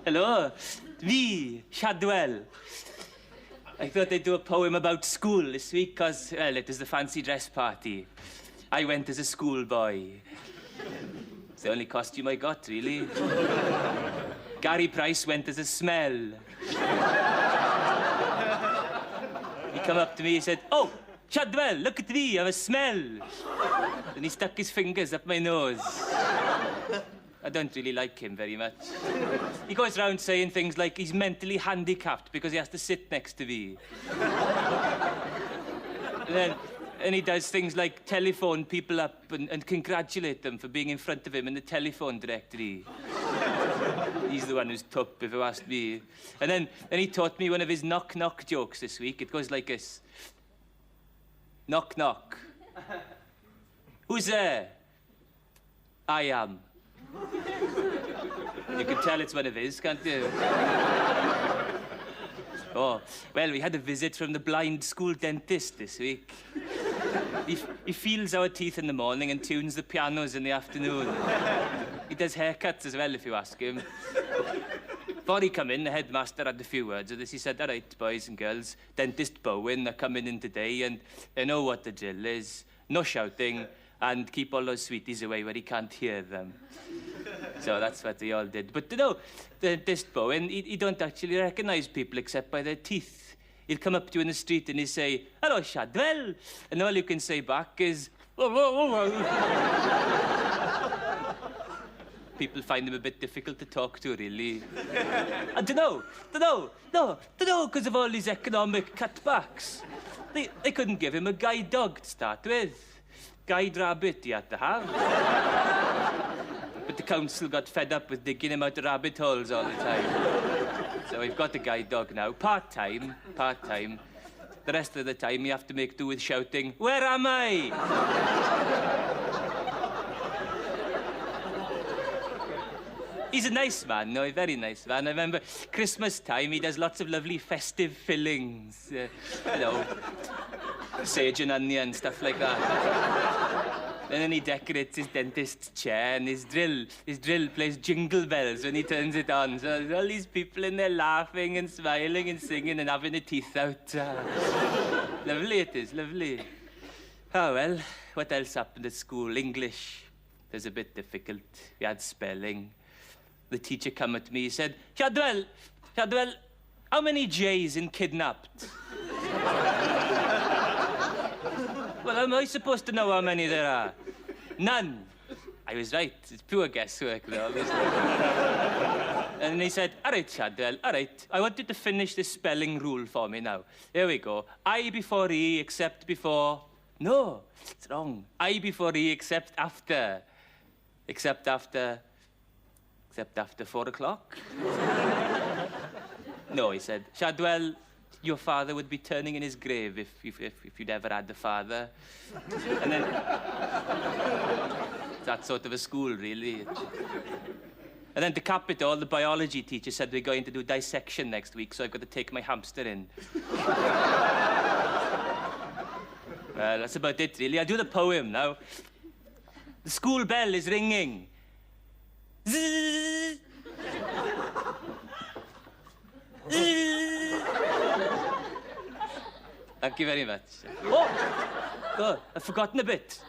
Hello, me, Shadwell. I thought I'd do a poem about school this week because, well, it was the fancy dress party. I went as a schoolboy. It's the only costume I got, really. Gary Price went as a smell. He come up to me, he said, "Oh, Shadwell, look at me, I have a smell." Then he stuck his fingers up my nose. I don't really like him very much. He goes around saying things like he's mentally handicapped because he has to sit next to me. And he does things like telephone people up and congratulate them for being in front of him in the telephone directory. He's the one who's top, if you ask me. And then he taught me one of his knock-knock jokes this week. It goes like this. Knock, knock. Who's there? I am. You can tell it's one of his, can't you? Oh, well, we had a visit from the blind school dentist this week. He feels our teeth in the morning and tunes the pianos in the afternoon. He does haircuts as well, if you ask him. Before he come in, the headmaster had a few words of this. He said, "All right, boys and girls, Dentist Bowen are coming in today, and they know what the drill is. No shouting, and keep all those sweeties away where he can't hear them." So that's what they all did. But, you know, Dentist Bowen, he don't actually recognise people except by their teeth. He'll come up to you in the street and he'll say, "Hello, Shadwell." And all you can say back is, people find him a bit difficult to talk to, really. And because of all these economic cutbacks, they couldn't give him a guide dog to start with. Guide rabbit he had to have. But the council got fed up with digging him out of rabbit holes all the time. So we've got a guide dog now, part-time. The rest of the time you have to make do with shouting, "Where am I?" He's a nice man, no, a very nice man. I remember Christmas time, he does lots of lovely festive fillings. You know, sage and onion, stuff like that. And then he decorates his dentist's chair, and his drill plays jingle bells when he turns it on. So there's all these people in there laughing and smiling and singing and having their teeth out. Lovely it is, lovely. Oh, well, what else happened at school? English was a bit difficult. We had spelling. The teacher come at me, he said, Shadwell, how many J's in kidnapped?" Well, am I supposed to know how many there are? None. I was right. It's pure guesswork, though. And he said, "All right, Shadwell, all right. I want you to finish this spelling rule for me now. Here we go. I before E, except before..." No, it's wrong. I before E, except after. Except after 4 o'clock? No, he said, "Shadwell, your father would be turning in his grave if you'd ever had a father." And then... that sort of a school, really. And then to cap it all, the biology teacher said we're going to do dissection next week, so I've got to take my hamster in. Well, that's about it, really. I'll do the poem now. The school bell is ringing. Zzz. Thank you very much. Oh, I've forgotten a bit.